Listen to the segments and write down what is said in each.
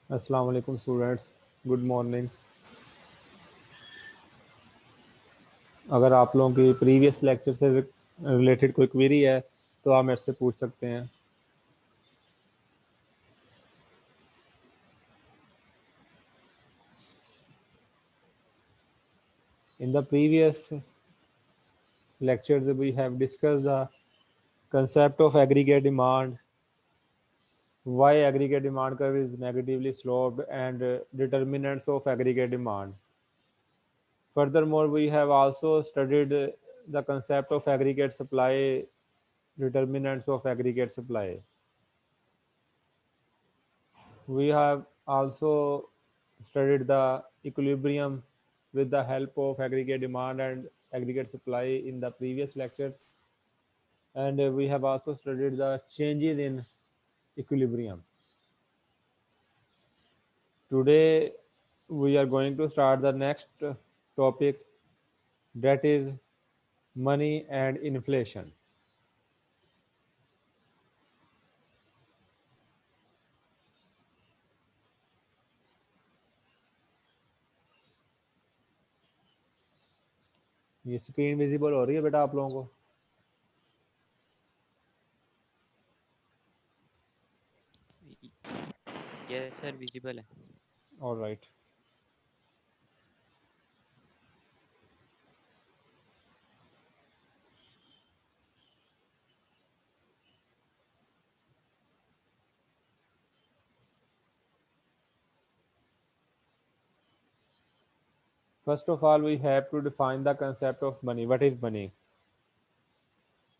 अस्सलाम वालेकुम students, good morning. अगर आप लोगों की प्रीवियस लेक्चर से रिलेटेड कोई क्वेरी है तो आप मेरे से पूछ सकते हैं। In the previous lectures we have discussed the concept of aggregate demand, why aggregate demand curve is negatively sloped, and determinants of aggregate demand. Furthermore, we have also studied the concept of aggregate supply, determinants of aggregate supply. We have also studied the equilibrium with the help of aggregate demand and aggregate supply in the previous lectures, and we have also studied the changes in equilibrium. Today we are going to start the next topic, that is money and inflation. ये screen visible हो रही है बेटा आप लोगों को? Yes sir, visible है। All right. First of all, we have to define the concept of money. What is money?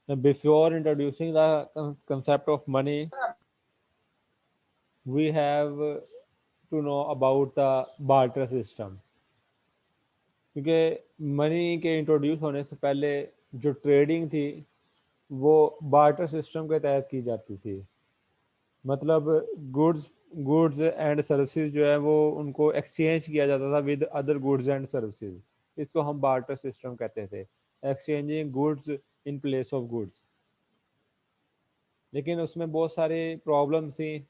Now, before introducing the concept of money, we have to know about the barter system, क्योंकि money के introduce होने से पहले जो trading थी वो barter system के तहत की जाती थी। मतलब गुड्स गुड्स एंड सर्विसेज जो है वो उनको एक्सचेंज किया जाता था with other goods and services. इसको हम बार्टर सिस्टम कहते थे, exchanging goods in place of goods. लेकिन उसमें बहुत सारे प्रॉब्लम्स थी,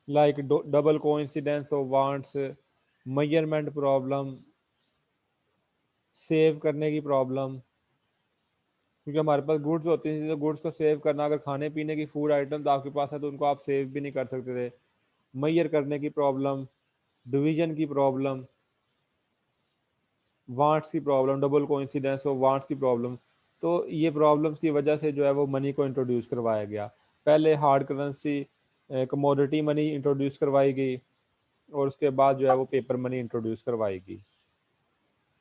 like double coincidence of wants, measurement problem, save करने की प्रॉब्लम, क्योंकि हमारे पास गुड्स होती थी तो गुड्स को सेव करना, अगर खाने पीने की फूड आइटम्स आपके पास है तो उनको आप सेव भी नहीं कर सकते थे। मैयर करने की प्रॉब्लम, डिवीजन की प्रॉब्लम, वांट्स की problem, double coincidence of wants की प्रॉब्लम। तो ये प्रॉब्लम्स की वजह से जो है वो मनी को इंट्रोड्यूस करवाया गया। पहले hard currency commodity money introduce करवाई गई और उसके बाद जो है वो पेपर मनी इंट्रोड्यूस करवाई गई।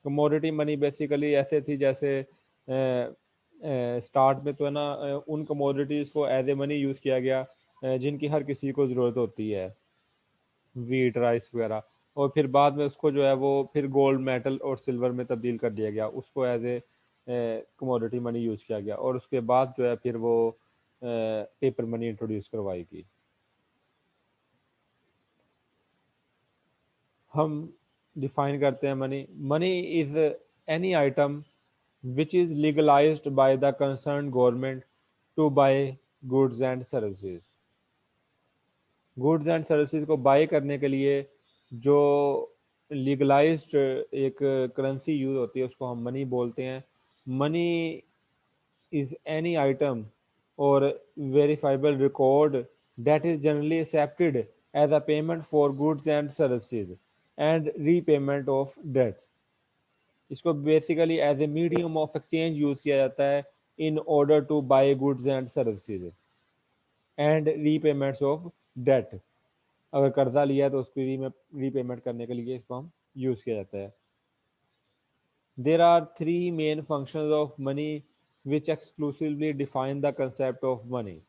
कमोडिटी मनी बेसिकली ऐसे थी जैसे स्टार्ट में तो है ना, उन कमोडिटीज़ को एज ए मनी यूज़ किया गया जिनकी हर किसी को ज़रूरत होती है, वीट राइस वगैरह। और फिर बाद में उसको जो है वो फिर गोल्ड मेटल और सिल्वर में तब्दील कर दिया गया, उसको as a commodity money use किया गया। और उसके बाद जो है फिर वो पेपर मनी इंट्रोड्यूस करवाई गई। हम डिफाइन करते हैं money. Money is any item which is legalized by the concerned government to buy goods and services. Goods and services को बाय करने के लिए जो लीगलाइज्ड एक करेंसी यूज होती है उसको हम मनी बोलते हैं। मनी इज एनी आइटम और verifiable record that is generally accepted as a payment for goods and services and repayment of debts. इसको basically as a medium of exchange use किया जाता है in order to buy goods and services and repayments of debt. अगर कर्जा लिया है तो उसकी रीपेमेंट करने के लिए इसको हम यूज किया जाता है। There are three main functions of money which exclusively define the concept of money.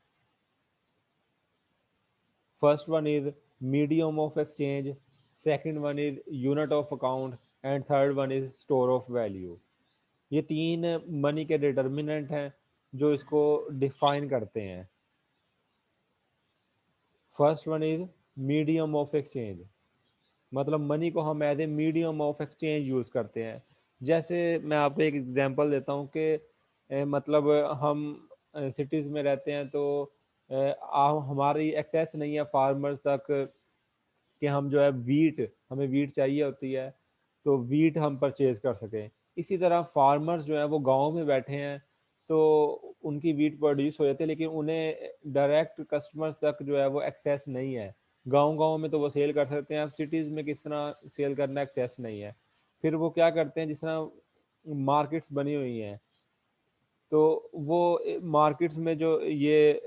First one is medium of exchange, second one is unit of account, and third one is store of value. ये तीन money के determinant हैं जो इसको define करते हैं। First one is medium of exchange, मतलब money को हम as a medium of exchange use करते हैं। जैसे मैं आपको एक एग्जांपल देता हूँ कि मतलब हम सिटीज़ में रहते हैं तो हमारी एक्सेस नहीं है फार्मर्स तक कि हम जो है हमें वीट चाहिए होती है, तो वीट हम परचेज कर सकें। इसी तरह फार्मर्स जो है वो गाँव में बैठे हैं, तो उनकी वीट प्रोड्यूस हो जाती है, लेकिन उन्हें डायरेक्ट कस्टमर्स तक जो है वो एक्सेस नहीं है। गाँव-गाँव में तो वो सेल कर सकते हैं, अब सिटीज़ में किस तरह सेल करना, एक्सेस नहीं है। फिर वो क्या करते हैं, जिस तरह मार्केट्स बनी हुई हैं, तो वो मार्केट्स में जो ये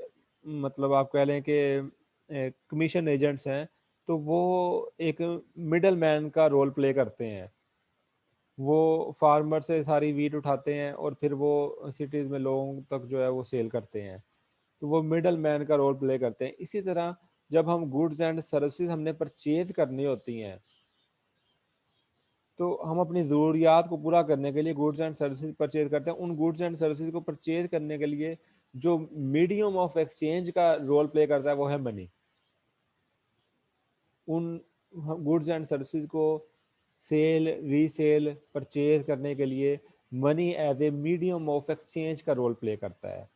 मतलब आप कह लें कि कमीशन एजेंट्स हैं, तो वो एक मिडल मैन का रोल प्ले करते हैं। वो फार्मर से सारी वीट उठाते हैं और फिर वो सिटीज़ में लोगों तक जो है वो सेल करते हैं। तो वो मिडल मैन का रोल प्ले करते हैं। इसी तरह जब हम गुड्स एंड सर्विसेज हमने परचेज करनी होती हैं, तो हम अपनी ज़रूरियात को पूरा करने के लिए गुड्स एंड सर्विसेज परचेज करते हैं। उन गुड्स एंड सर्विसेज को परचेज करने के लिए जो मीडियम ऑफ एक्सचेंज का रोल प्ले करता है वो है मनी। उन गुड्स एंड सर्विसेज को सेल, रीसेल, परचेज करने के लिए money as a medium of exchange का रोल प्ले करता है।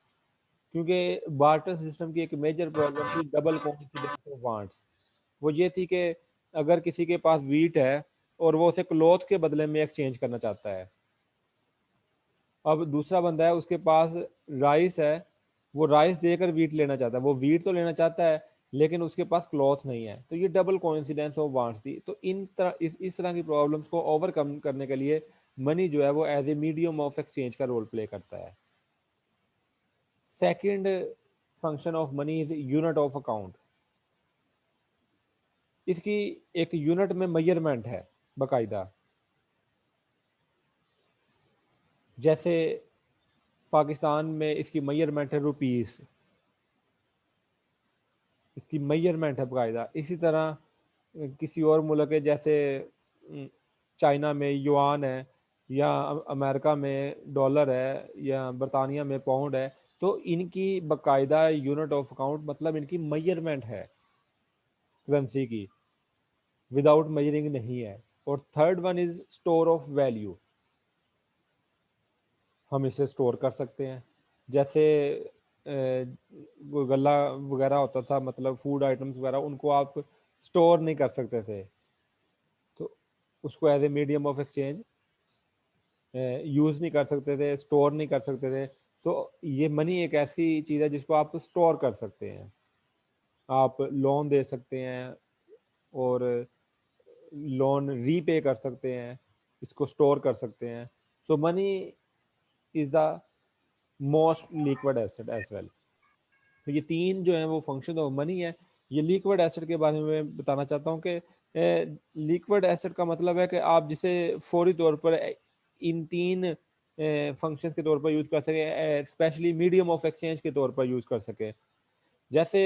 क्योंकि बार्टर सिस्टम की एक मेजर प्रॉब्लम थी डबल कोइंसिडेंस ऑफ वांट्स। वो ये थी कि अगर किसी के पास वीट है और वो उसे क्लॉथ के बदले में एक्सचेंज करना चाहता है, अब दूसरा बंदा है उसके पास राइस है, वो राइस देकर वीट लेना चाहता है, वो वीट तो लेना चाहता है लेकिन उसके पास क्लॉथ नहीं है, तो ये डबल कोइंसिडेंस ऑफ वांट्स थी। तो इस तरह की प्रॉब्लम्स को ओवरकम करने के लिए मनी जो है वो as a medium of exchange का रोल प्ले करता है। Second function of money is unit of account. इसकी एक यूनिट में मेजरमेंट है बाकायदा। जैसे पाकिस्तान में इसकी मेजरमेंट है रुपीस, इसकी मेजरमेंट है बाकायदा। इसी तरह किसी और मुल्क है, जैसे चाइना में युआन है, या अमेरिका में डॉलर है, या बरतानिया में पाउंड है, तो इनकी बाकायदा यूनिट ऑफ अकाउंट मतलब इनकी मेजरमेंट है करेंसी की, विदाउट मेजरिंग नहीं है। और third one is store of value. हम इसे स्टोर कर सकते हैं। जैसे वो गल्ला वगैरह होता था, मतलब फूड आइटम्स वगैरह, उनको आप स्टोर नहीं कर सकते थे, तो उसको as a medium of exchange use नहीं कर सकते थे, स्टोर नहीं कर सकते थे। तो ये मनी एक ऐसी चीज़ है जिसको आप स्टोर कर सकते हैं। आप लोन दे सकते हैं और लोन रीपे कर सकते हैं, इसको स्टोर कर सकते हैं। So money is the most liquid asset as well. तो ये तीन जो है वो फंक्शन ऑफ मनी है। ये लिक्विड एसेट के बारे में बताना चाहता हूँ कि लिक्विड एसेट का मतलब है कि आप जिसे फौरी तौर पर इन तीन फंक्शंस के तौर पर यूज़ कर सकें, स्पेशली मीडियम ऑफ एक्सचेंज के तौर पर यूज़ कर सकें। जैसे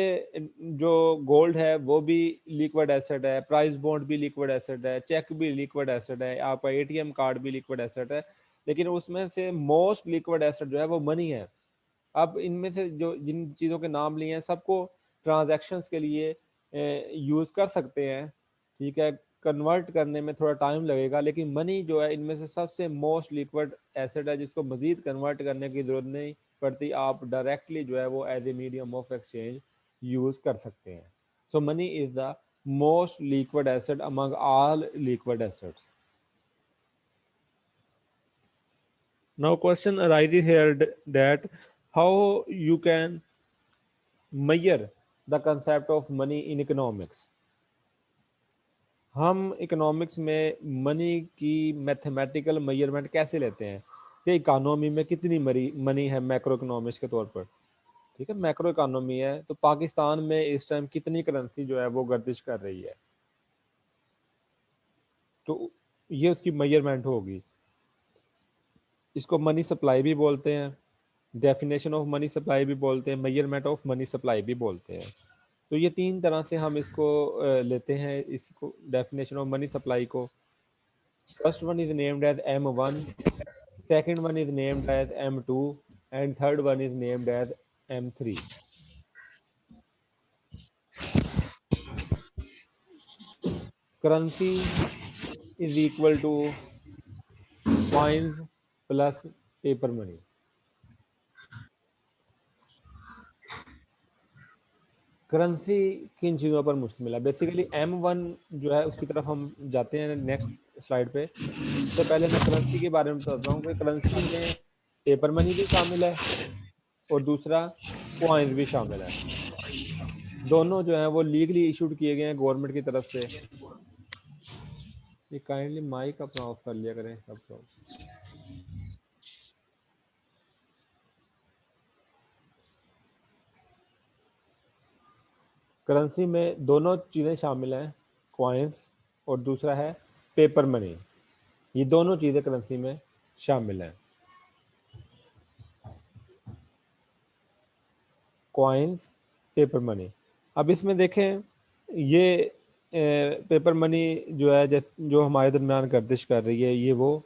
जो गोल्ड है वो भी लिक्विड एसेट है, प्राइस बॉन्ड भी लिक्विड एसेट है, चेक भी लिक्विड एसेट है, आपका एटीएम कार्ड भी लिक्विड एसेट है। लेकिन उसमें से मोस्ट लिक्विड एसेट जो है वो मनी है। अब इनमें से जो जिन चीज़ों के नाम लिए हैं सबको ट्रांजैक्शंस के लिए यूज़ कर सकते हैं, ठीक है। कन्वर्ट करने में थोड़ा टाइम लगेगा, लेकिन मनी जो है इनमें से सबसे मोस्ट लिक्विड एसेट है, जिसको मज़ीद कन्वर्ट करने की ज़रूरत नहीं पड़ती। आप डायरेक्टली जो है वो as a medium of exchange use कर सकते हैं। So money is the most liquid asset among all liquid assets. Now question arises here that how you can measure the concept of money in economics. हम economics में money की mathematical measurement कैसे लेते हैं कि इकोनॉमी में कितनी money है मैक्रो इकोनॉमिक्स के तौर पर, ठीक है। मैक्रो इकोनॉमी है तो पाकिस्तान में इस टाइम कितनी करेंसी जो है वो गर्दिश कर रही है, तो ये उसकी मेजरमेंट होगी। इसको मनी सप्लाई भी बोलते हैं, डेफिनेशन ऑफ मनी सप्लाई भी बोलते हैं, मेजरमेंट ऑफ मनी सप्लाई भी बोलते हैं। तो ये तीन तरह से हम इसको लेते हैं, इसको डेफिनेशन ऑफ मनी सप्लाई को। First one is named as M1, second one is named as M2 and third one is named as M3। Currency is equal to coins plus paper money. Currency किन चीज़ों पर मुश्तमिल है? Basically M1 जो है उसकी तरफ हम जाते हैं नेक्स्ट स्लाइड पे। सबसे पहले मैं करेंसी के बारे में बताता हूँ कि करेंसी में पेपर मनी भी शामिल है और दूसरा कॉइन्स भी शामिल है। दोनों जो हैं वो लीगली इशूड किए गए हैं गवर्नमेंट की तरफ से। ये काइंडली माइक अपना ऑफ कर लिया करें सब लोग। करेंसी में दोनों चीज़ें शामिल हैं, कॉइन्स और दूसरा है पेपर मनी। ये दोनों चीज़ें करेंसी में शामिल हैं, कॉइन्स, पेपर मनी। अब इसमें देखें ये पेपर मनी जो है जो हमारे दरमियान गर्दिश कर रही है ये वो,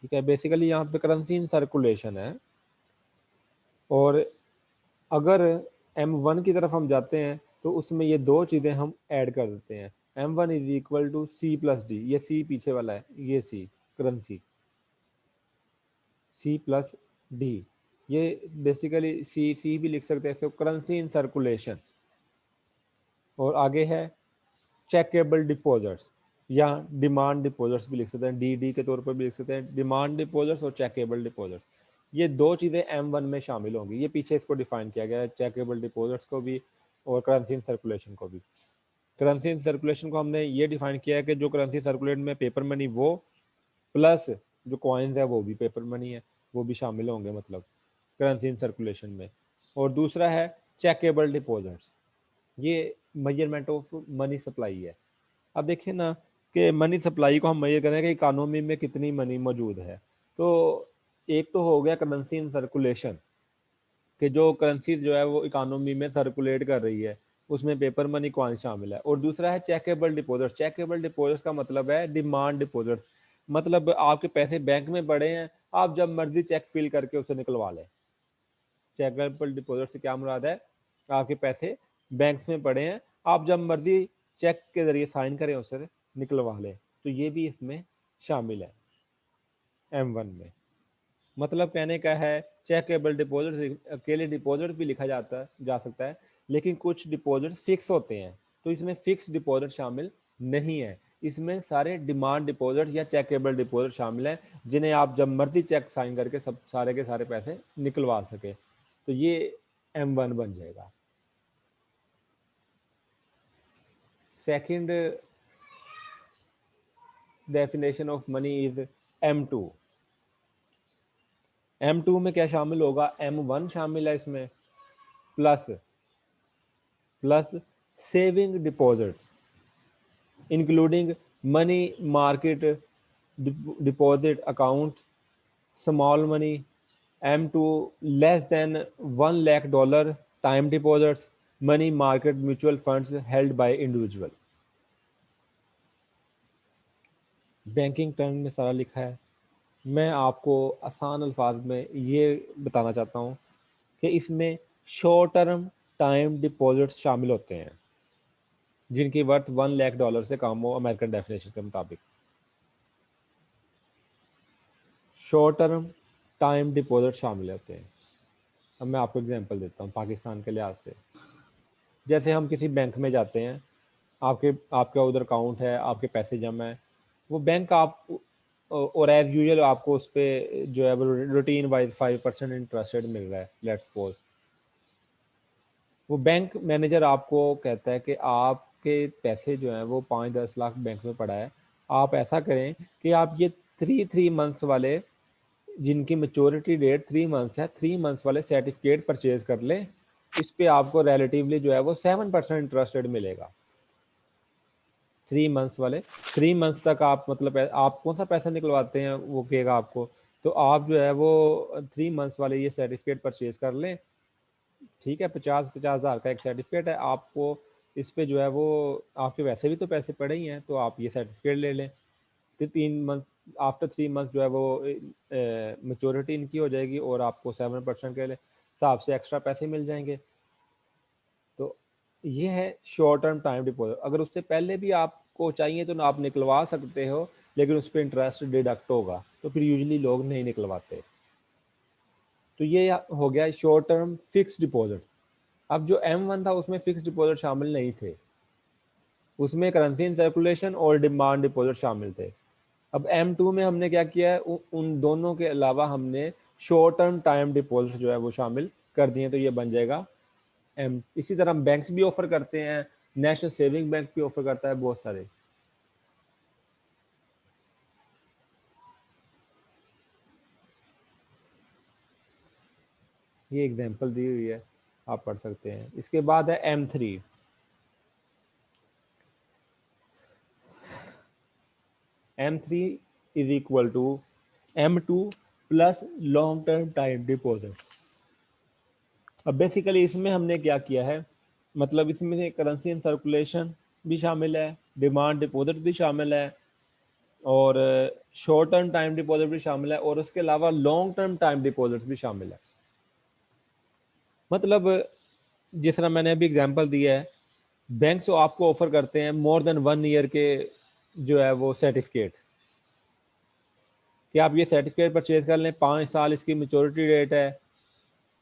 ठीक है। बेसिकली यहाँ पे करेंसी इन सर्कुलेशन है और अगर M1 की तरफ हम जाते हैं तो उसमें ये दो चीज़ें हम ऐड कर देते हैं। M1 is equal to C+D, ये C पीछे वाला है, ये C करेंसी, C+D, ये बेसिकली C भी लिख सकते हैं, करेंसी इन सर्कुलेशन। और आगे है चेकेबल डिपॉजिट्स या डिमांड डिपॉजिट्स भी लिख सकते हैं, डी के तौर पर भी लिख सकते हैं, डिमांड डिपॉजिट्स और चेकेबल डिपॉजिट्स। ये दो चीज़ें M1 में शामिल होंगी। ये पीछे इसको डिफाइन किया गया है, चेकेबल डिपॉजिट्स को भी और करेंसी इन सर्कुलेशन को भी। करेंसी इन सर्कुलेशन को हमने ये डिफाइन किया है कि जो करेंसी सर्कुलेट में पेपर मनी वो प्लस जो कॉइन्स है वो भी पेपर मनी है, वो भी शामिल होंगे मतलब करेंसी इन सर्कुलेशन में। और दूसरा है चेकेबल डिपॉजिट्स, ये मेजरमेंट ऑफ मनी सप्लाई है। अब देखें ना कि मनी सप्लाई को हम मेजर करें कि इकानमी में कितनी मनी मौजूद है। तो एक तो हो गया करेंसी इन सर्कुलेशन, कि जो करेंसी जो है वो इकानमी में सर्कुलेट कर रही है, उसमें पेपर मनी कॉइन शामिल है। और दूसरा है चेकेबल डिपॉजिट। चेकेबल डिपॉजिट का मतलब है डिमांड डिपॉजिट, मतलब आपके पैसे बैंक में पड़े हैं, आप जब मर्जी चेक फिल करके उसे निकलवा लें। चेकेबल डिपॉजिट से क्या मुराद है, आपके पैसे बैंक्स में पड़े हैं, आप जब मर्जी चेक के जरिए साइन करें उसे निकलवा लें। तो ये भी इसमें शामिल है M1 में। मतलब कहने का है चेकेबल डिपॉजिट अकेले डिपॉजिट भी लिखा जा सकता है, लेकिन कुछ डिपॉजिट फिक्स होते हैं, तो इसमें फिक्स डिपॉजिट शामिल नहीं है। इसमें सारे डिमांड डिपॉजिट या चेकेबल डिपॉजिट शामिल हैं, जिन्हें आप जब मर्जी चेक साइन करके सब सारे के सारे पैसे निकलवा सके। तो ये M1 बन जाएगा। Second definition of money is M2। M2 में क्या शामिल होगा, M1 शामिल है इसमें, plus saving deposits including money market deposit account, small money, M2 less than $1 lakh time deposits, money market mutual funds held by individual. Banking term में सारा लिखा है। मैं आपको आसान अल्फाज में ये बताना चाहता हूँ कि इसमें शॉर्ट टर्म टाइम डिपॉजिट्स शामिल होते हैं जिनकी वर्थ $1 lakh से कम हो अमेरिकन डेफिनेशन के मुताबिक। शॉर्ट टर्म टाइम डिपॉजिट शामिल होते हैं। अब मैं आपको एग्जांपल देता हूँ पाकिस्तान के लिहाज से। जैसे हम किसी बैंक में जाते हैं, आपका उधर अकाउंट है, आपके पैसे जमा है, वो बैंक आप और एज यूजुअल आपको उस पर जो है वो रूटीन वाइज 5% इंटरेस्ट रेट मिल रहा है, लेट्स सपोज। वो बैंक मैनेजर आपको कहता है कि आपके पैसे जो हैं वो 5-10 लाख बैंक में पड़ा है, आप ऐसा करें कि आप ये 3 मंथ्स वाले, जिनकी मेच्योरिटी डेट 3 मंथ्स है, 3 मंथ्स वाले सर्टिफिकेट परचेज कर लें। इस पे आपको रिलेटिवली जो है वो 7% इंटरेस्ट रेट मिलेगा। 3 मंथ्स वाले, 3 मंथ्स तक आप मतलब आप कौन सा पैसा निकलवाते हैं वो कहेगा आपको। तो आप जो है वो 3 मंथ्स वाले ये सर्टिफिकेट परचेज कर लें, ठीक है। 50,000 का एक सर्टिफिकेट है आपको। इस पे जो है वो आपके वैसे भी तो पैसे पड़े ही हैं, तो आप ये सर्टिफिकेट ले लें। तो 3 मंथ आफ्टर 3 मंथ जो है वो मेच्योरिटी इनकी हो जाएगी और आपको 7% के हिसाब से एक्स्ट्रा पैसे मिल जाएंगे। तो ये है शॉर्ट टर्म टाइम डिपॉजिट। अगर उससे पहले भी आपको चाहिए तो आप निकलवा सकते हो, लेकिन उस पर इंटरेस्ट डिडक्ट होगा, तो फिर यूजली लोग नहीं निकलवाते। तो ये हो गया शॉर्ट टर्म फिक्स डिपॉजिट। अब जो M1 था उसमें फिक्स डिपॉजिट शामिल नहीं थे, उसमें करेंसी इन सर्कुलेशन और डिमांड डिपॉजिट शामिल थे। अब M2 में हमने क्या किया है, उन दोनों के अलावा हमने शॉर्ट टर्म टाइम डिपॉजिट जो है वो शामिल कर दिए, तो ये बन जाएगा M। इसी तरह बैंक्स भी ऑफर करते हैं, नेशनल सेविंग बैंक भी ऑफर करता है, बहुत सारे। ये एग्जांपल दी हुई है, आप पढ़ सकते हैं। इसके बाद है M3। M3 is equal to M2 plus long term time deposit. अब बेसिकली इसमें हमने क्या किया है, मतलब इसमें करेंसी इन सर्कुलेशन भी शामिल है, डिमांड डिपॉजिट भी शामिल है, और शॉर्ट टर्म टाइम डिपॉजिट भी शामिल है, और उसके अलावा लॉन्ग टर्म टाइम डिपॉजिट्स भी शामिल है। मतलब जिस तरह मैंने अभी एग्जांपल दिया है, बैंक्स आपको ऑफर करते हैं मोर देन 1 ईयर के जो है वो सर्टिफिकेट्स, कि आप ये सर्टिफिकेट परचेज कर लें, 5 साल इसकी मेच्योरिटी डेट है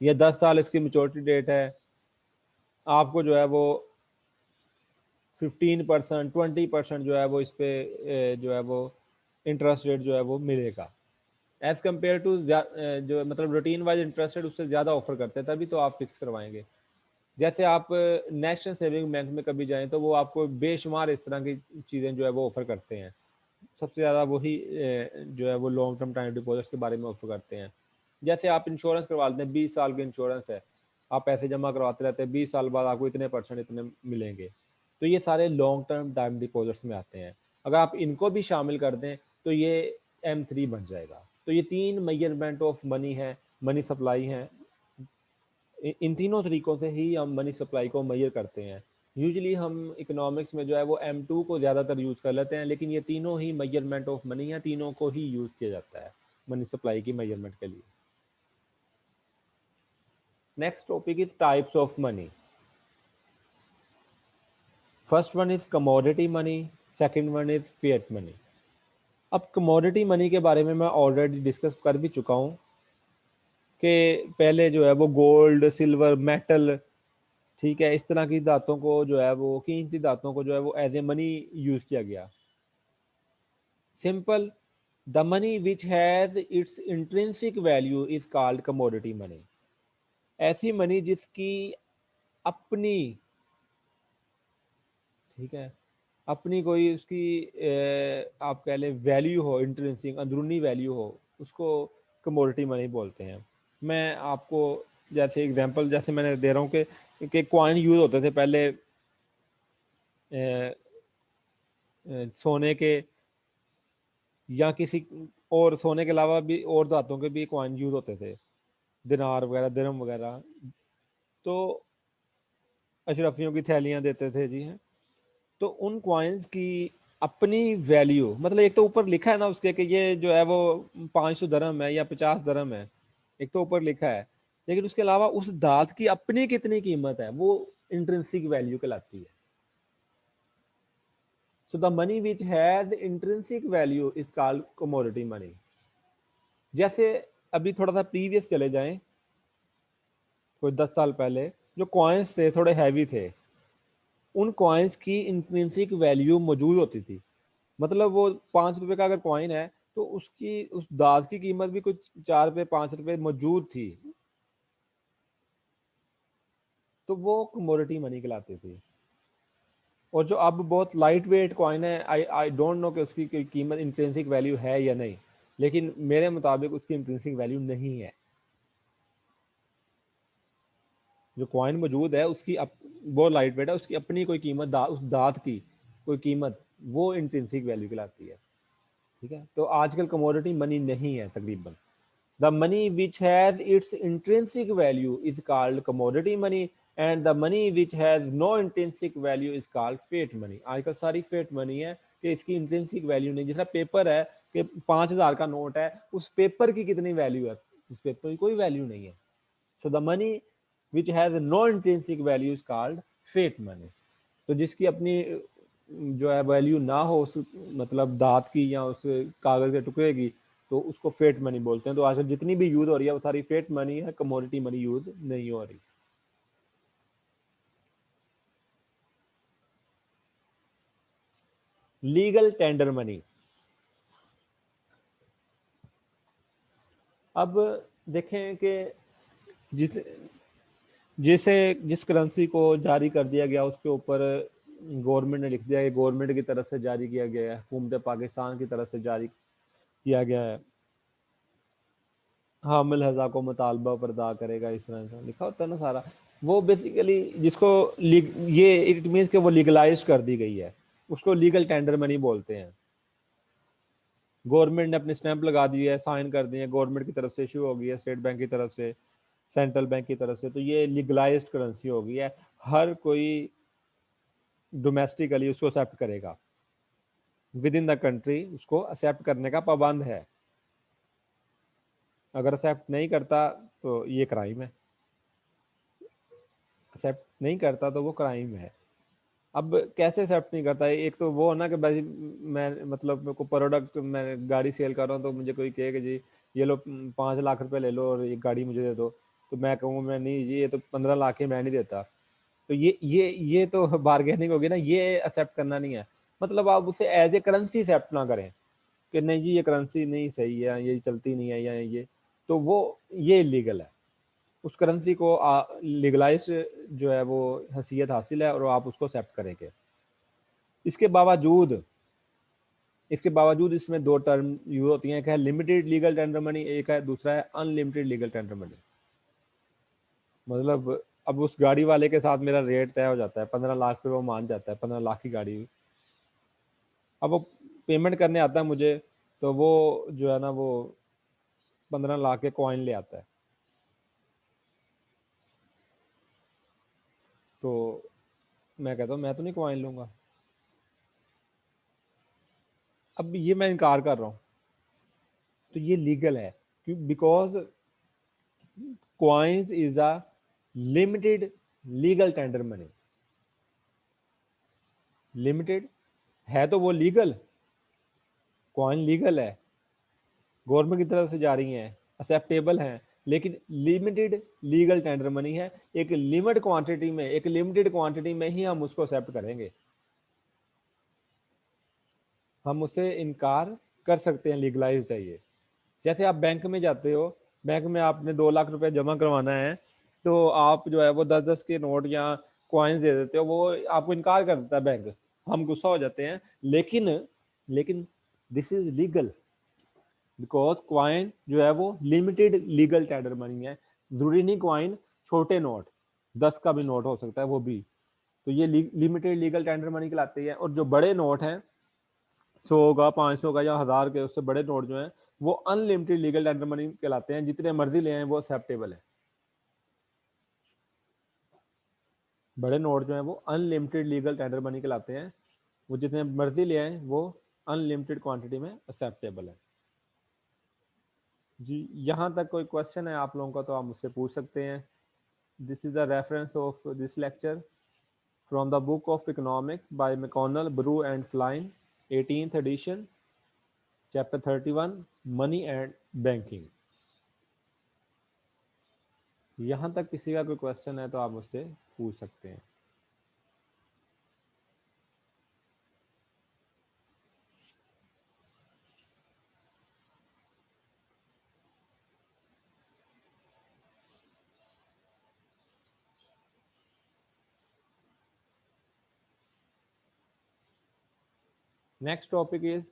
या 10 साल इसकी मेच्योरिटी डेट है, आपको जो है वो 15%, 20% जो है वो इस पे जो है वो इंटरेस्ट रेट जो है वो मिलेगा, एज कम्पेयर टू जो मतलब रूटीन वाइज इंटरेस्ट रेट उससे ज़्यादा ऑफर करते हैं, तभी तो आप फिक्स करवाएंगे। जैसे आप नेशनल सेविंग बैंक में कभी जाएं तो वो आपको बेशुमार इस तरह की चीज़ें जो है वो ऑफर करते हैं, सबसे ज़्यादा वही जो है वो लॉन्ग टर्म टाइम डिपॉजिट के बारे में ऑफर करते हैं। जैसे आप इंश्योरेंस करवा लेते हैं, 20 साल का इंश्योरेंस है, आप पैसे जमा करवाते रहते हैं, 20 साल बाद आपको इतने % इतने मिलेंगे, तो ये सारे लॉन्ग टर्म टाइम डिपॉजिट्स में आते हैं। अगर आप इनको भी शामिल कर दें तो ये M3 बन जाएगा। तो ये 3 मेजरमेंट ऑफ मनी है, मनी सप्लाई है। इन तीनों तरीकों से ही हम मनी सप्लाई को मेजर करते हैं। यूजुअली हम इकोनॉमिक्स में जो है वो M2 को ज़्यादातर यूज़ कर लेते हैं, लेकिन ये तीनों ही मेजरमेंट ऑफ मनी है, तीनों को ही यूज़ किया जाता है मनी सप्लाई की मेजरमेंट के लिए। Next topic is types of money. First one is commodity money, second one is fiat money. अब कमोडिटी मनी के बारे में मैं ऑलरेडी डिस्कस कर भी चुका हूँ कि पहले जो है वो गोल्ड, सिल्वर, मेटल, ठीक है, इस तरह की धातों को जो है वो कीमती धातों को जो है वो एज ए मनी यूज किया गया। Simple, the money which has its intrinsic value is called commodity money. ऐसी मनी जिसकी अपनी, ठीक है, अपनी कोई उसकी आप कह लें वैल्यू हो, इंट्रिंसिक अंदरूनी वैल्यू हो, उसको कमोडिटी मनी बोलते हैं। मैं आपको जैसे एग्जांपल जैसे मैंने दे रहा हूँ कि कॉइन यूज होते थे पहले सोने के या किसी और, सोने के अलावा भी और धातुओं के भी कॉइन यूज होते थे, दिनार वगैरह, दिरहम वगैरह, तो अशरफियों की थैलियां देते थे जी हैं। तो उन कॉइन्स की अपनी वैल्यू, मतलब एक तो ऊपर लिखा है ना उसके कि ये जो है वो 500 दरहम है या 50 दरहम है, एक तो ऊपर लिखा है, लेकिन उसके अलावा उस धात की अपनी कितनी कीमत है वो इंट्रिंसिक वैल्यू कहलाती है। So the money which has intrinsic value is called commodity money. जैसे अभी थोड़ा सा प्रीवियस चले जाएं, कोई 10 साल पहले जो कॉइन्स थे थोड़े हैवी थे, उन कॉइन्स की इंट्रिंसिक वैल्यू मौजूद होती थी। मतलब वो 5 रुपए का अगर कॉइन है तो उसकी उस दाज की कीमत भी कुछ 4 रुपए 5 रुपए मौजूद थी, तो वो कमोडिटी मनी कहलाती थी। और जो अब बहुत लाइट वेट कॉइन है, आई डोंट नो कि उसकी कोई कीमत इंट्रिंसिक वैल्यू है या नहीं, लेकिन मेरे मुताबिक उसकी इंट्रिंसिक वैल्यू नहीं है। जो कॉइन मौजूद है उसकी वो लाइट वेट है, उसकी अपनी कोई कीमत उस दात की कोई कीमत, वो इंट्रिंसिक वैल्यू कहलाती है। ठीक है, तो आजकल कमोडिटी मनी नहीं है तकरीबन। The money which has its intrinsic value is called commodity money, and the money which has no intrinsic value is called fiat money. आजकल सारी फेट मनी है कि इसकी इंट्रिंसिक वैल्यू नहीं। जैसा पेपर है कि 5,000 का नोट है, उस पेपर की कितनी वैल्यू है, उस पेपर की कोई वैल्यू नहीं है। So the money which has no intrinsic value is called fiat money. तो जिसकी अपनी जो है वैल्यू ना हो उस मतलब दात की या उस कागज के टुकड़े की, तो उसको फेट मनी बोलते हैं। तो आजकल जितनी भी यूज हो रही है वो सारी फेट मनी है, कमोडिटी मनी यूज नहीं हो रही। Legal tender money. अब देखें कि जिस जिस करेंसी को जारी कर दिया गया उसके ऊपर गवर्नमेंट ने लिख दिया कि गवर्नमेंट की तरफ से जारी किया गया है, हुकूमत पाकिस्तान की तरफ से जारी किया गया है, हामिल हज़ा को मुतालबा पर अदा करेगा, इस तरह से लिखा होता है ना सारा। वो बेसिकली जिसको ये इट मीन्स कि वो लीगलाइज कर दी गई है, उसको लीगल टेंडर मनी बोलते हैं। गवर्नमेंट ने अपने स्टैंप लगा दी है, साइन कर दिए, गवर्नमेंट की तरफ से इशू हो गई है, स्टेट बैंक की तरफ से, सेंट्रल बैंक की तरफ से, तो ये लीगलाइज्ड करेंसी हो गई है। हर कोई डोमेस्टिकली उसको एक्सेप्ट करेगा, विद इन द कंट्री उसको एक्सेप्ट करने का पाबंद है। अगर एक्सेप्ट नहीं करता तो ये क्राइम है, एक्सेप्ट नहीं करता तो वो क्राइम है। अब कैसे एक्सेप्ट नहीं करता है? एक तो वो ना कि भाई मैं मतलब मेरे को प्रोडक्ट, मैं गाड़ी सेल कर रहा हूँ तो मुझे कोई कहे कि जी ये लो 5 लाख रुपए ले लो और ये गाड़ी मुझे दे दो, तो मैं कहूँगा मैं नहीं जी, ये तो 15 लाख ही, मैं नहीं देता। तो ये तो बार्गेनिंग होगी ना, ये एक्सेप्ट करना नहीं है। मतलब आप उसे एज ए करेंसी एक्सेप्ट ना करें कि नहीं जी ये करेंसी नहीं सही है, ये चलती नहीं है, या ये, तो वो ये इलीगल है। उस करेंसी को लीगलाइज जो है वो हैसियत हासिल है और आप उसको एक्सेप्ट करेंगे। इसके बावजूद इसमें दो टर्म यूज होती हैं, एक है लिमिटेड लीगल टेंडर मनी, एक है दूसरा है अनलिमिटेड लीगल टेंडर मनी। मतलब अब उस गाड़ी वाले के साथ मेरा रेट तय हो जाता है, 15 लाख पे वो मान जाता है, 15 लाख की गाड़ी। अब वो पेमेंट करने आता है मुझे, तो वो जो है ना वो 15 लाख के कॉइन ले आता है, तो मैं कहता हूँ मैं तो नहीं कॉइन लूंगा। अब ये मैं इनकार कर रहा हूँ, तो ये लीगल है, क्यों? Because coins is a limited legal tender money. Limited है तो वो लीगल, कॉइन लीगल है, गवर्नमेंट की तरफ से जा रही हैं, एक्सेप्टेबल हैं, लेकिन लिमिटेड लीगल टेंडर मनी है। एक लिमिट क्वांटिटी में, एक लिमिटेड क्वांटिटी में ही हम उसको एक्सेप्ट करेंगे, हम उसे इनकार कर सकते हैं, लीगलाइज्ड है ये। जैसे आप बैंक में जाते हो, बैंक में आपने 2 लाख रुपए जमा करवाना है, तो आप जो है वो 10-10 के नोट या कॉइन्स दे देते हो, वो आपको इनकार कर देता है बैंक, हम गुस्सा हो जाते हैं। लेकिन लेकिन this is legal, because coin जो है वो लिमिटेड लीगल टेंडर मनी है। जरूरी नहीं क्वाइन छोटे नोट, 10 का भी नोट हो सकता है वो भी, तो ये लिमिटेड लीगल टेंडर मनी कहलाती है। और जो बड़े नोट हैं, 100 का, 500 का या 1000 के, उससे बड़े नोट जो हैं वो अनलिमिटेड लीगल टेंडर मनी कहलाते हैं, जितने मर्जी ले आए वो एक्सेप्टेबल है। बड़े नोट जो हैं वो अनलिमिटेड लीगल टेंडर मनी कहलाते हैं, वो जितने मर्जी ले आए वो अनलिमिटेड क्वांटिटी में एक्सेप्टेबल है। जी, यहाँ तक कोई क्वेश्चन है आप लोगों का तो आप मुझसे पूछ सकते हैं। This is the reference of this lecture from the book of economics by McConnell, Brue and Flynn, 18th edition, chapter 31, money and banking. यहाँ तक किसी का कोई क्वेश्चन है तो आप मुझसे पूछ सकते हैं। Next topic is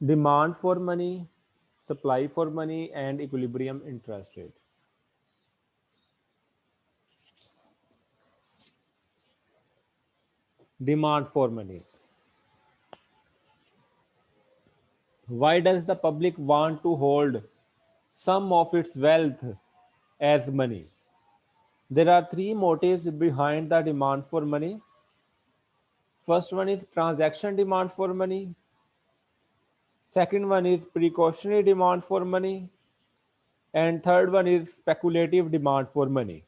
demand for money, supply for money and equilibrium interest rate. Demand for money, why does the public want to hold some of its wealth as money? There are three motives behind the demand for money. First one is transaction demand for money. Second one is precautionary demand for money. And third one is speculative demand for money.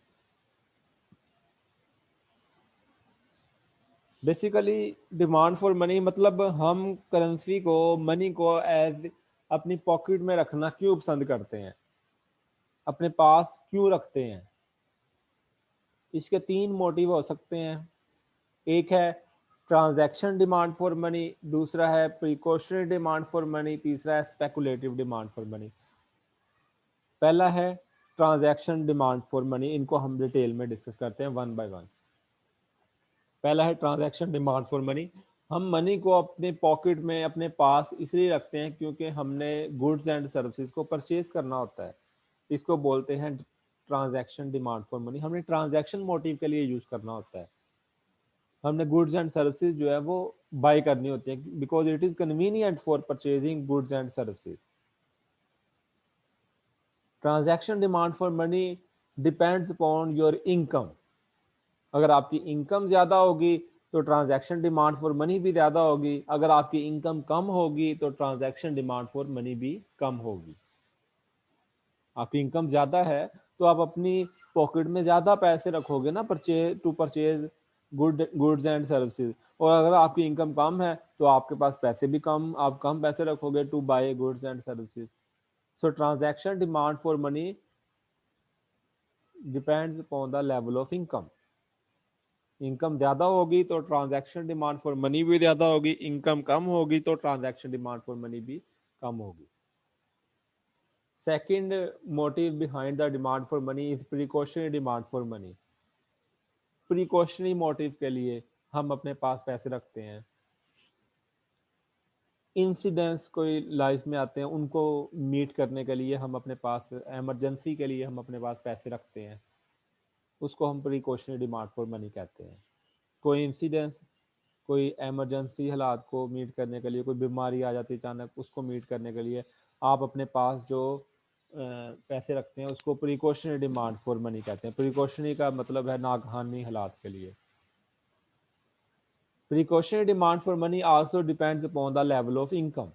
Basically demand for money मतलब हम currency को, money को as अपनी pocket में रखना क्यों पसंद करते हैं, अपने पास क्यों रखते हैं। इसके तीन मोटिव हो सकते हैं। एक है ट्रांजैक्शन डिमांड फॉर मनी, दूसरा है प्रिकॉशनरी डिमांड फॉर मनी, तीसरा है स्पेकुलेटिव डिमांड फॉर मनी। पहला है ट्रांजैक्शन डिमांड फॉर मनी, इनको हम डिटेल में डिस्कस करते हैं वन बाय वन। पहला है ट्रांजैक्शन डिमांड फॉर मनी। हम मनी को अपने पॉकेट में अपने पास इसलिए रखते हैं क्योंकि हमने गुड्स एंड सर्विसेज को परचेज करना होता है, इसको बोलते हैं ट्रांजैक्शन डिमांड फॉर मनी। हमने ट्रांजैक्शन मोटिव के लिए यूज करना होता है, हमने गुड्स एंड सर्विसेज जो है वो बाय करनी होती है because it is convenient for purchasing goods and services. Transaction demand for money depends upon your income. अगर आपकी इनकम ज्यादा होगी तो ट्रांजैक्शन डिमांड फॉर मनी भी ज्यादा होगी, अगर आपकी इनकम कम होगी तो ट्रांजैक्शन डिमांड फॉर मनी भी कम होगी। आपकी इनकम ज्यादा है तो आप अपनी पॉकेट में ज्यादा पैसे रखोगे ना परचेज गुड्स एंड सर्विसेज, और अगर आपकी इनकम कम है तो आपके पास पैसे भी कम, आप कम पैसे रखोगे to buy goods and services. So transaction demand for money depends upon the level of income. Income ज्यादा होगी तो ट्रांजैक्शन डिमांड फॉर मनी भी ज्यादा होगी, इनकम कम होगी तो ट्रांजैक्शन डिमांड फॉर मनी भी कम होगी। Second motive behind the demand for money is precautionary demand for money. Precautionary motive के लिए हम अपने पास पैसे रखते हैं, इंसिडेंट्स कोई लाइफ में आते हैं उनको मीट करने के लिए हम अपने पास, इमरजेंसी के लिए हम अपने पास पैसे रखते हैं, उसको हम प्रिकॉशनरी डिमांड फॉर मनी कहते हैं। कोई इंसिडेंस, कोई इमरजेंसी हालात को मीट करने के लिए, कोई बीमारी आ जाती है अचानक, उसको मीट करने के लिए आप अपने पास जो पैसे रखते हैं उसको प्रिकॉशनरी डिमांड फॉर मनी कहते हैं। प्रिकॉशनरी का मतलब है नागहानी हालात के लिए। Precautionary demand for money also depends upon the level of income.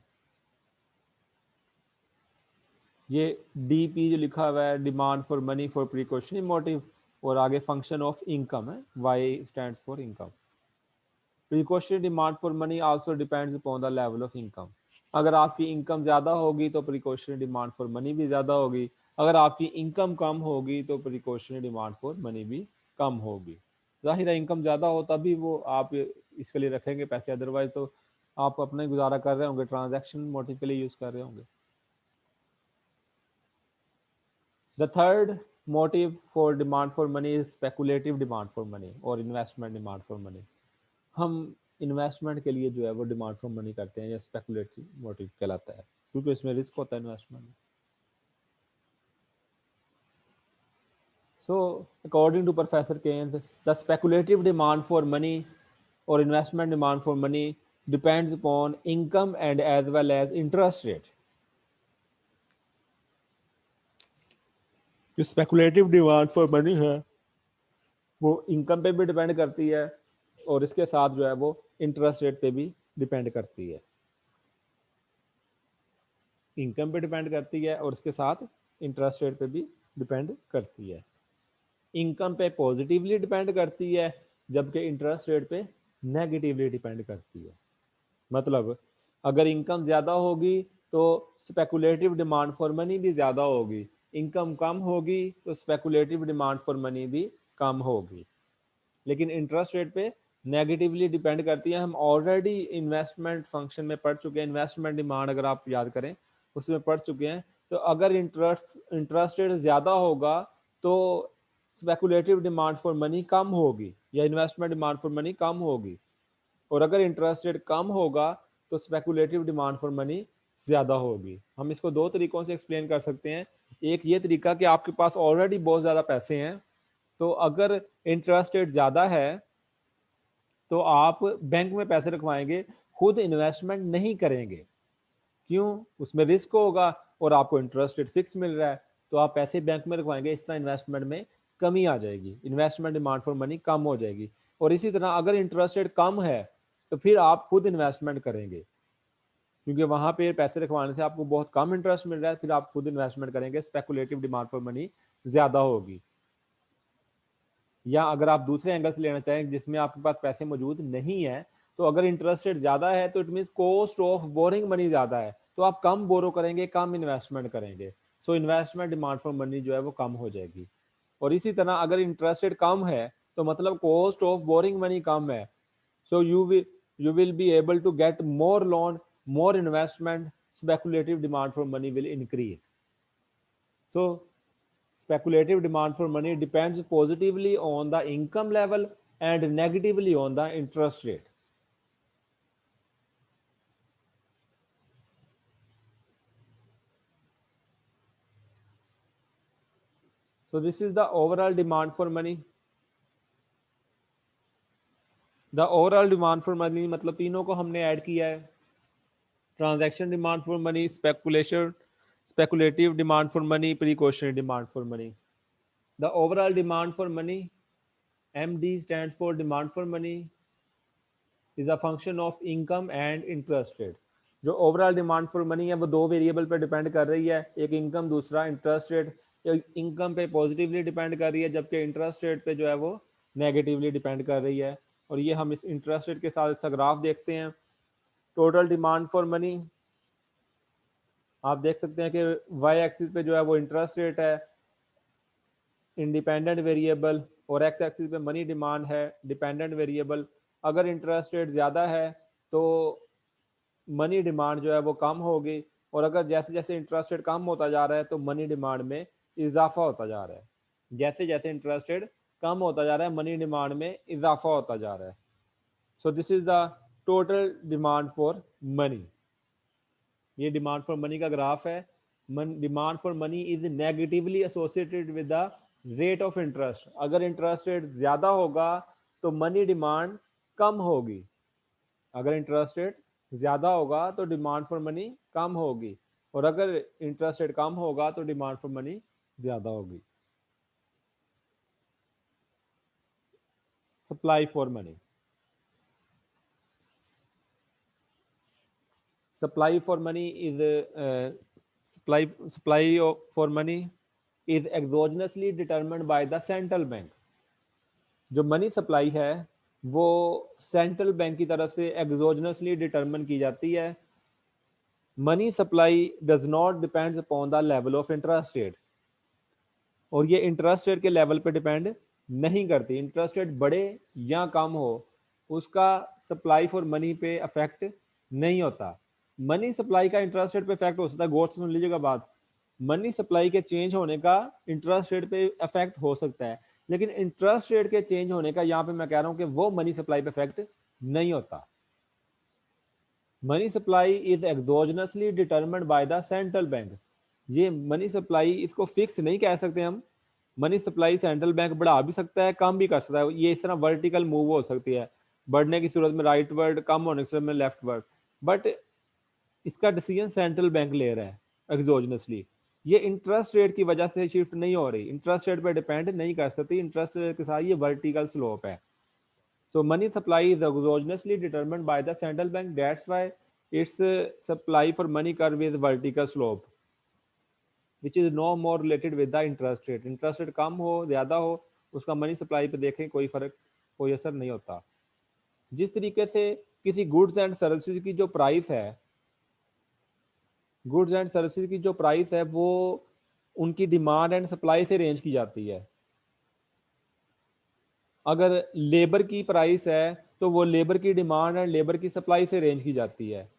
ये डीपी जो लिखा हुआ है demand for money for precautionary motive, और आगे फंक्शन ऑफ इनकम है, Y stands for income. Precautionary demand for money also depends upon the level of income. अगर आपकी इनकम ज्यादा होगी तो प्रिकॉशनरी डिमांड फॉर मनी भी ज्यादा होगी, अगर आपकी इनकम कम होगी तो प्रिकॉशनरी डिमांड फॉर मनी भी कम होगी। जाहिर है इनकम ज्यादा हो तभी वो आप इसके लिए रखेंगे पैसे, अदरवाइज तो आप अपना ही गुजारा कर रहे होंगे, ट्रांजैक्शन मोटिव के लिए यूज कर रहे होंगे। The third motive for demand for money is speculative demand for money और इन्वेस्टमेंट डिमांड फॉर मनी। हम इन्वेस्टमेंट के लिए जो है वो डिमांड फॉर मनी करते हैं, या स्पेकुलेटिव मोटिव कहलाता है क्योंकि इसमें रिस्क होता है इन्वेस्टमेंट में। So according to professor Keynes, the speculative demand for money और investment demand for money depends upon income and as well as interest rate. जो स्पेकुलेटिव डिमांड फॉर मनी है वो इनकम पे भी डिपेंड करती है और इसके साथ जो है वो इंटरेस्ट रेट पे भी डिपेंड करती है। इनकम पे डिपेंड करती है और इसके साथ इंटरेस्ट रेट पे भी डिपेंड करती है। इनकम पे पॉजिटिवली डिपेंड करती है जबकि इंटरेस्ट रेट पे नेगेटिवली डिपेंड करती है। मतलब अगर इनकम ज्यादा होगी तो स्पेकुलेटिव डिमांड फॉर मनी भी ज्यादा होगी, इनकम कम होगी तो स्पेकुलेटिव डिमांड फॉर मनी भी कम होगी। लेकिन इंटरेस्ट रेट पे नेगेटिवली डिपेंड करती है। हम ऑलरेडी इन्वेस्टमेंट फंक्शन में पढ़ चुके हैं, इन्वेस्टमेंट डिमांड अगर आप याद करें उसमें पढ़ चुके हैं। तो अगर इंटरेस्ट रेट ज्यादा होगा तो स्पेकुलेटिव डिमांड फॉर मनी कम होगी या इन्वेस्टमेंट डिमांड फॉर मनी कम होगी, और अगर इंटरेस्ट रेट कम होगा तो स्पेकुलेटिव डिमांड फॉर मनी ज्यादा होगी। हम इसको दो तरीकों से एक्सप्लेन कर सकते हैं। एक ये तरीका कि आपके पास ऑलरेडी बहुत ज्यादा पैसे हैं, तो अगर इंटरेस्ट रेट ज्यादा है तो आप बैंक में पैसे रखवाएंगे, खुद इन्वेस्टमेंट नहीं करेंगे। क्यों? उसमें रिस्क होगा और आपको इंटरेस्ट रेट फिक्स मिल रहा है, तो आप पैसे बैंक में रखवाएंगे। इस तरह इन्वेस्टमेंट में कमी आ जाएगी, इन्वेस्टमेंट डिमांड फॉर मनी कम हो जाएगी। और इसी तरह अगर इंटरेस्ट रेट कम है तो फिर आप खुद इन्वेस्टमेंट करेंगे, क्योंकि वहां पे पैसे रखवाने से आपको बहुत कम इंटरेस्ट मिल रहा है, फिर आप खुद इन्वेस्टमेंट करेंगे, स्पेकुलेटिव डिमांड फॉर मनी ज्यादा होगी। या अगर आप दूसरे एंगल से लेना चाहें जिसमें आपके पास पैसे मौजूद नहीं है, तो अगर इंटरेस्ट रेट ज्यादा है तो it mean cost of boring money ज्यादा है, तो आप कम बोरो करेंगे, कम इन्वेस्टमेंट करेंगे। So investment demand for money जो है वो कम हो जाएगी। और इसी तरह अगर इंटरेस्ट रेट कम है तो मतलब कॉस्ट ऑफ बोरिंग मनी कम है, So you will be able to get more loan, more investment. Speculative demand for money will increase. So speculative demand for money depends positively on the income level and negatively on the interest rate. So this is the overall demand for money. The overall demand for money मतलब तीनों को हमने add किया है. Transaction demand for money, speculative demand for money, precautionary demand for money. The overall demand for money, MD stands for demand for money, is a function of income and interest rate. जो overall demand for money है वो दो variable पे depend कर रही है, एक income, दूसरा इंटरेस्ट रेट. इनकम पे पॉजिटिवली डिपेंड कर रही है जबकि इंटरेस्ट रेट पे जो है वो नेगेटिवली डिपेंड कर रही है. और ये हम इस इंटरेस्ट रेट के साथ इसका ग्राफ देखते हैं. टोटल डिमांड फॉर मनी आप देख सकते हैं कि वाई एक्सिस पे जो है वो इंटरेस्ट रेट है, इंडिपेंडेंट वेरिएबल, और एक्स एक्सिस पे मनी डिमांड है, डिपेंडेंट वेरिएबल. अगर इंटरेस्ट रेट ज़्यादा है तो मनी डिमांड जो है वो कम होगी, और अगर जैसे जैसे इंटरेस्ट रेट कम होता जा रहा है तो मनी डिमांड में इजाफा होता जा रहा है. जैसे जैसे इंटरेस्ट रेट कम होता जा रहा है मनी डिमांड में इजाफा होता जा रहा है. So this is the total demand for money. ये डिमांड फॉर मनी का ग्राफ है. Demand for money is negatively associated with the rate of interest. अगर इंटरेस्ट रेट ज्यादा होगा तो मनी डिमांड कम होगी, अगर इंटरेस्ट रेट ज्यादा होगा तो डिमांड फॉर मनी कम होगी, और अगर इंटरेस्ट रेट कम होगा तो डिमांड फॉर मनी ज्यादा होगी. Supply for money. Supply for money is supply for money is exogenously determined by the central bank. जो मनी सप्लाई है वो सेंट्रल बैंक की तरफ से एक्सोजनसली डिटरमिन की जाती है. Money supply does not depends upon the level of interest rate, और ये इंटरेस्ट रेट के लेवल पे डिपेंड नहीं करती. इंटरेस्ट रेट बढ़े या कम हो उसका सप्लाई फॉर मनी पे अफेक्ट नहीं होता. मनी सप्लाई का इंटरेस्ट रेट पे इफेक्ट हो सकता है. गौर से सुन लीजिएगा बात. मनी सप्लाई के चेंज होने का इंटरेस्ट रेट पे इफेक्ट हो सकता है, लेकिन इंटरेस्ट रेट के चेंज होने का यहाँ पे मैं कह रहा हूँ कि वो मनी सप्लाई पे इफेक्ट नहीं होता. Money supply is exogenously determined by the central bank. ये मनी सप्लाई इसको फिक्स नहीं कह सकते हम. मनी सप्लाई सेंट्रल बैंक बढ़ा भी सकता है, कम भी कर सकता है. ये इस तरह वर्टिकल मूव हो सकती है, बढ़ने की सूरत में राइट वर्ड, कम होने की सूरत में लेफ्ट वर्ड. बट इसका डिसीजन सेंट्रल बैंक ले रहा है एक्सोजनसली. ये इंटरेस्ट रेट की वजह से शिफ्ट नहीं हो रही, इंटरेस्ट रेट पे डिपेंड नहीं कर सकती. इंटरेस्ट रेट के साथ ये वर्टिकल स्लोप है. So money supply is exogenously determined by the central bank. That's why its supply for money curve is vertical slope which is no more related with the interest rate. Interest rate कम हो ज्यादा हो उसका money supply पे देखें कोई फर्क, कोई असर नहीं होता. जिस तरीके से किसी गुड्स एंड सर्विसेज की जो प्राइस है, गुड्स एंड सर्विसेज की जो प्राइस है वो उनकी डिमांड एंड सप्लाई से रेंज की जाती है. अगर लेबर की प्राइस है तो वो लेबर की डिमांड एंड लेबर की सप्लाई से रेंज की जाती है.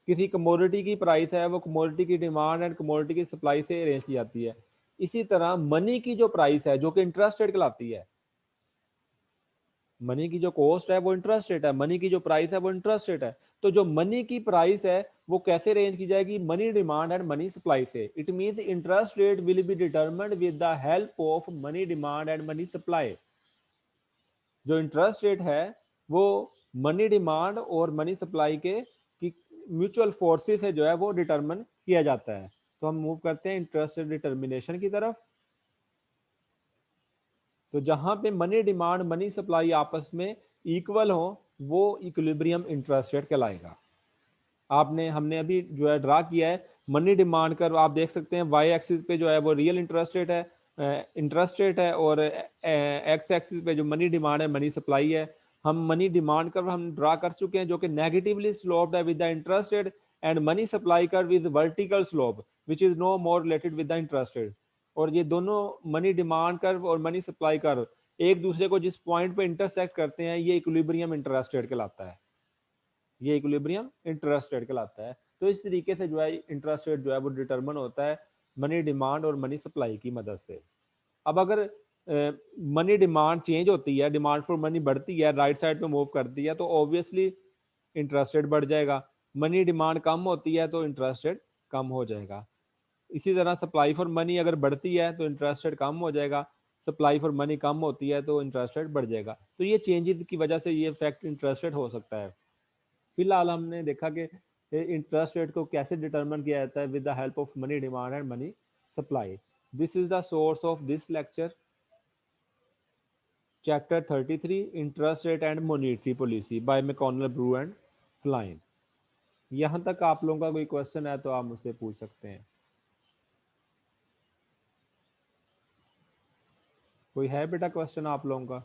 किसी कमोडिटी की प्राइस है वो कमोडिटी की डिमांड एंड कमोडिटी की सप्लाई से रेंज की जाती है. इसी तरह मनी की जो प्राइस है जो कि इंटरेस्ट रेट कहलाती है, मनी की जो कॉस्ट है वो इंटरेस्ट रेट है, मनी की जो प्राइस है वो इंटरेस्ट रेट है. तो जो मनी की प्राइस है वो कैसे रेंज की जाएगी? Money demand and money supply से. It means interest rate will be determined with the help of money demand and money supply. जो इंटरेस्ट रेट है वो मनी डिमांड और मनी सप्लाई के की म्यूचुअल फोर्सेस से जो है वो डिटरमिन किया जाता है. तो हम मूव करते हैं इंटरेस्ट रेट डिटर्मिनेशन की तरफ. तो जहां पे मनी डिमांड मनी सप्लाई आपस में इक्वल हो वो इक्विलिब्रियम इंटरेस्ट रेट कहलाएगा. आपने हमने अभी जो है ड्रा किया है मनी डिमांड कर, आप देख सकते हैं वाई एक्सिस पे जो है वो रियल इंटरेस्ट रेट है, और एक्स एक्सिस पे जो मनी डिमांड है मनी सप्लाई है. हम मनी डिमांड कर हम ड्रा कर चुके हैं जो कि नेगेटिवली स्लोप्ड है with the interest rate, and money supply curve with vertical slope which is no more related with the interest rate. और ये दोनों मनी डिमांड कर्व और मनी सप्लाई कर्व एक दूसरे को जिस पॉइंट पे इंटरसेक्ट करते हैं ये इक्विलिब्रियम इंटरेस्ट रेट कहलाता है, ये इक्विलिब्रियम इंटरेस्ट रेट कहलाता है। तो इस तरीके से जो है इंटरेस्ट रेट जो है वो डिटरमिन होता है मनी डिमांड और मनी सप्लाई की मदद से। अब अगर मनी डिमांड चेंज होती है, डिमांड फॉर मनी बढ़ती है, राइट साइड पे मूव करती है, तो ऑब्वियसली इंटरेस्ट रेट बढ़ जाएगा। मनी डिमांड कम होती है तो इंटरेस्ट रेट कम हो जाएगा। इसी तरह सप्लाई फॉर मनी अगर बढ़ती है तो इंटरेस्ट रेट कम हो जाएगा, सप्लाई फॉर मनी कम होती है तो इंटरेस्ट रेट बढ़ जाएगा। तो ये चेंजेस की वजह से ये इफेक्ट इंटरेस्ट रेट हो सकता है। फिलहाल हमने देखा कि इंटरेस्ट रेट को कैसे डिटरमिन किया जाता है with the help of money demand and money supply. This is the source of this lecture, chapter 33, interest rate and monetary policy by McConnell, Brue and Flynn. यहाँ तक आप लोगों का कोई क्वेश्चन है तो आप मुझसे पूछ सकते हैं। कोई है बेटा क्वेश्चन आप लोगों का?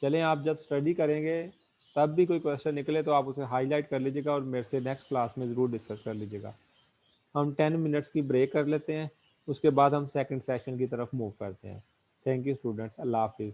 चलें, आप जब स्टडी करेंगे तब भी कोई क्वेश्चन निकले तो आप उसे हाईलाइट कर लीजिएगा और मेरे से नेक्स्ट क्लास में ज़रूर डिस्कस कर लीजिएगा। हम 10 मिनट्स की ब्रेक कर लेते हैं, उसके बाद हम सेकंड सेशन की तरफ मूव करते हैं। थैंक यू स्टूडेंट्स, अल्लाह हाफिज़।